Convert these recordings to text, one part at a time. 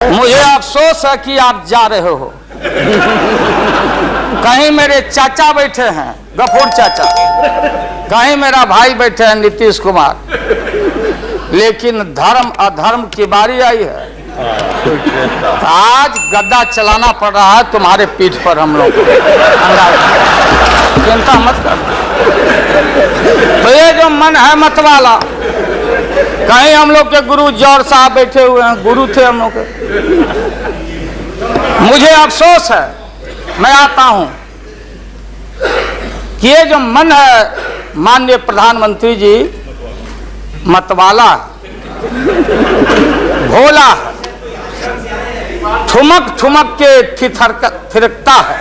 मुझे अफसोस है कि आप जा रहे हो। कहीं मेरे चाचा बैठे हैं, गफूर चाचा, कहीं मेरा भाई बैठे हैं नीतीश कुमार, लेकिन धर्म अधर्म की बारी आई है। तो आज गद्दा चलाना पड़ रहा है तुम्हारे पीठ पर हम लोग को। चिंता मत कर। तो ये जो मन है मत वाला, कहीं हम लोग के गुरु जौहर साहब बैठे हुए हैं, गुरु थे हम लोग के। मुझे अफसोस है, मैं आता हूं कि ये जो मन है माननीय प्रधानमंत्री जी मतवाला, भोला, ठुमक ठुमक के थिरकता है,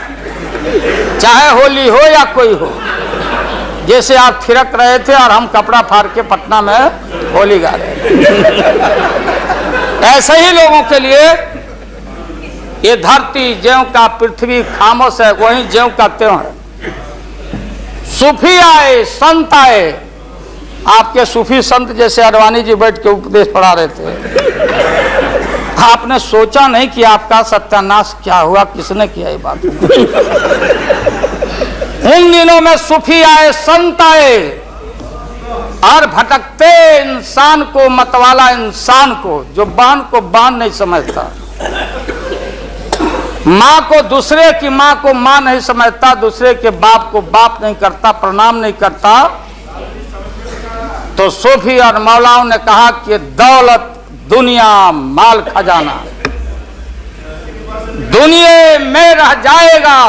चाहे होली हो या कोई हो। जैसे आप थिरक रहे थे और हम कपड़ा फाड़ के पटना में होली गा रहे। ऐसे ही लोगों के लिए ये धरती ज्यों का पृथ्वी खामोश है, वही ज्यों का त्यों है। सूफी आए, संत आए, आपके सूफी संत जैसे अडवाणी जी बैठ के उपदेश पढ़ा रहे थे। आपने सोचा नहीं कि आपका सत्यानाश क्या हुआ, किसने किया ये बात। इन दिनों में सूफी आए, संत आए और भटकते इंसान को, मतवाला इंसान को, जो बाण को बाण नहीं समझता, माँ को दूसरे की माँ को माँ नहीं समझता, दूसरे के बाप को बाप नहीं करता, प्रणाम नहीं करता। तो सूफी और मौलाओं ने कहा कि दौलत, दुनिया, माल, खजाना दुनिया में रह जाएगा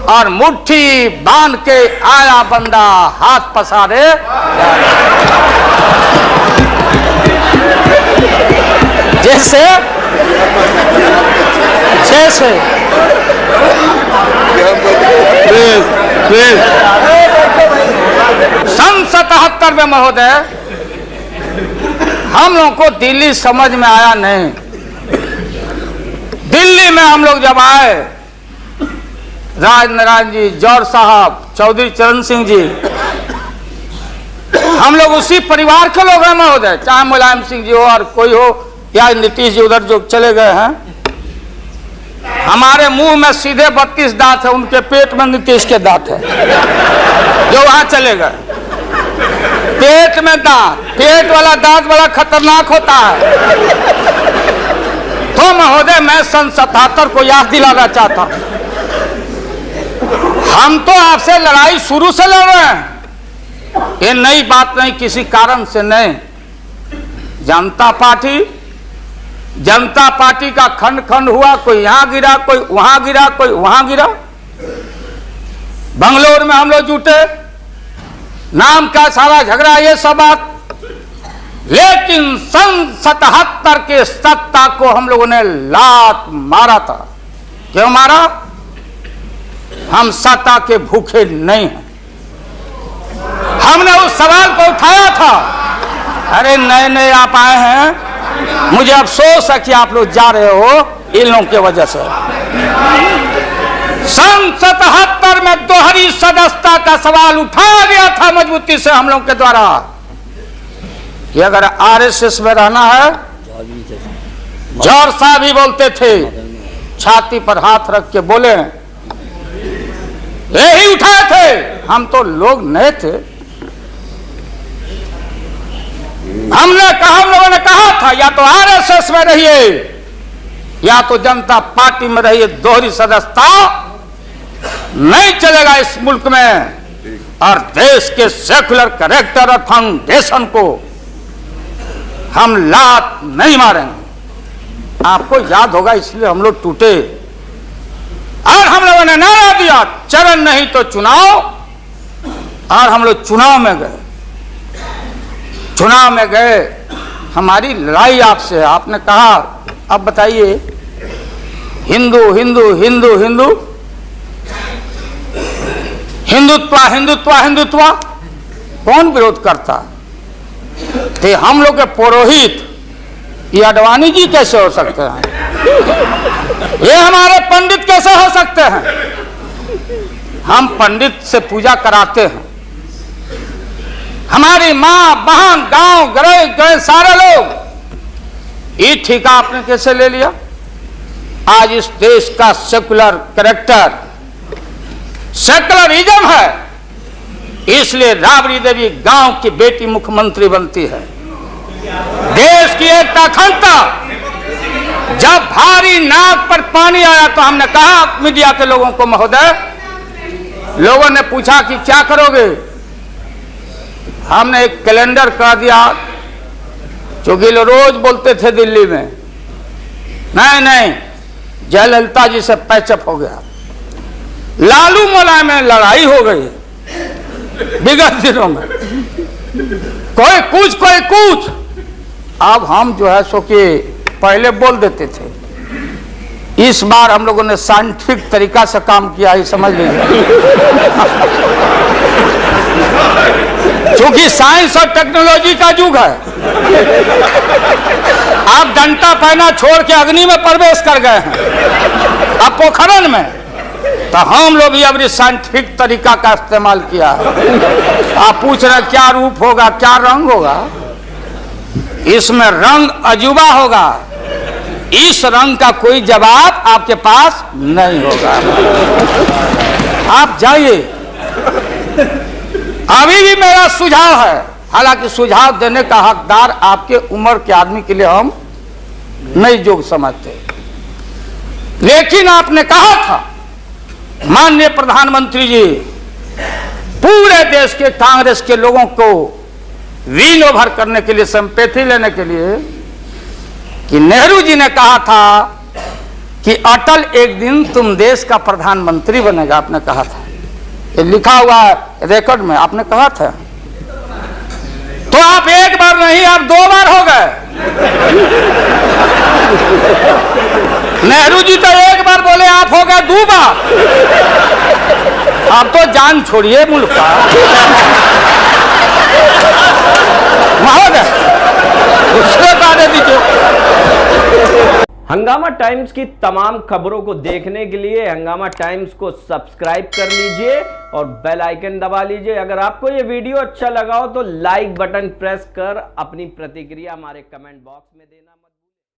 और मुट्ठी बांध के आया बंदा हाथ पसारे। जैसे जैसे सन 77 में महोदय हम लोग को दिल्ली समझ में आया नहीं। दिल्ली में हम लोग जब आए, राज नारायण जी, जौहर साहब, चौधरी चरण सिंह जी, हम लोग उसी परिवार के लोग हैं महोदय, चाहे मुलायम सिंह जी हो और कोई हो या नीतीश जी उधर जो चले गए हैं। हमारे मुंह में सीधे 32 दांत है, उनके पेट में नीतीश के दांत है जो वहां चले गए। पेट में दांत, पेट वाला दांत बड़ा खतरनाक होता है। तो महोदय मैं सन 77 को याद दिलाना चाहता हूं, हम तो आपसे लड़ाई शुरू से लड़ रहे हैं। ये नई बात नहीं, किसी कारण से नहीं। जनता पार्टी का खंड खंड हुआ, कोई यहां गिरा, कोई वहां गिरा, कोई वहां गिरा। बंगलोर में हम लोग जुटे, नाम का सारा झगड़ा, ये सब बात। लेकिन सन 77 के सत्ता को हम लोगों ने लात मारा था। क्यों मारा? हम सत्ता के भूखे नहीं हैं। हमने उस सवाल को उठाया था। अरे नए नए आप आए हैं, मुझे अफसोस है कि आप लोग जा रहे हो इन लोगों की वजह से। सन 77 में दोहरी सदस्यता का सवाल उठाया गया था मजबूती से हम लोग के द्वारा कि अगर आरएसएस में रहना है, जौहर साहब भी बोलते थे, छाती पर हाथ रख के बोले, यही उठाए थे। हम तो लोग नए थे, हम लोगों ने कहा था या तो आरएसएस में रहिए या तो जनता पार्टी में रहिए। दोहरी सदस्यता नहीं चलेगा इस मुल्क में और देश के सेकुलर कैरेक्टर और फाउंडेशन को हम लात नहीं मारेंगे। आपको याद होगा, इसलिए हम लोग टूटे और हम लोगों ने नारा दिया, चरण नहीं तो चुनाव। और हम लोग चुनाव में गए। चुनाव में गए, हमारी लड़ाई आपसे है। आपने कहा अब बताइए, हिंदू हिंदू हिंदू हिंदू, हिंदुत्व हिंदुत्व हिंदुत्व, कौन विरोध करता? थे हम लोग के पुरोहित, ये अडवाणी जी कैसे हो सकते हैं? ये हमारे पंडित कैसे हो सकते हैं? हम पंडित से पूजा कराते हैं। हमारी माँ, बहन, गांव गए सारे लोग ये ठेका आपने कैसे ले लिया? आज इस देश का सेकुलर कैरेक्टर सेकुलरिज्म है, इसलिए राबड़ी देवी गांव की बेटी मुख्यमंत्री बनती है। देश की एकता अखंडता, जब भारी नाक पर पानी आया तो हमने कहा मीडिया के लोगों को, महोदय, लोगों ने पूछा कि क्या करोगे? हमने एक कैलेंडर कर दिया, क्योंकि लोग रोज बोलते थे दिल्ली में, नहीं जयललिता जी से पैचअप हो गया, लालू मुलायम में लड़ाई हो गई विगत दिनों में, कोई कुछ। अब हम जो है सो कि पहले बोल देते थे, इस बार हम लोगों ने साइंटिफिक तरीका से काम किया है, समझ लीजिए। क्योंकि साइंस और टेक्नोलॉजी का युग है। आप डंडा पहना छोड़ के अग्नि में प्रवेश कर गए हैं, अब पोखरण में, तो हम लोग भी अब साइंटिफिक तरीका का इस्तेमाल किया है। आप पूछ रहे क्या रूप होगा, क्या रंग होगा? इसमें रंग अजूबा होगा, इस रंग का कोई जवाब आपके पास नहीं होगा। आप जाइए। अभी भी मेरा सुझाव है, हालांकि सुझाव देने का हकदार आपके उम्र के आदमी के लिए हम नहीं योग्य समझते, लेकिन आपने कहा था माननीय प्रधानमंत्री जी, पूरे देश के कांग्रेस के लोगों को विन ओवर करने के लिए, संपैथी लेने के लिए, कि नेहरू जी ने कहा था कि अटल एक दिन तुम देश का प्रधानमंत्री बनेगा, आपने कहा था, ये लिखा हुआ है रिकॉर्ड में, आपने कहा था। तो आप एक बार नहीं, आप 2 बार हो गए। नेहरू जी तो एक बार बोले, आप हो गए 2 बार। आप तो जान छोड़िए मुल्क का। महोदय, दूसरे बारे दीजिए। हंगामा टाइम्स की तमाम खबरों को देखने के लिए हंगामा टाइम्स को सब्सक्राइब कर लीजिए और बेल आइकन दबा लीजिए। अगर आपको ये वीडियो अच्छा लगा हो तो लाइक बटन प्रेस कर अपनी प्रतिक्रिया हमारे कमेंट बॉक्स में देना।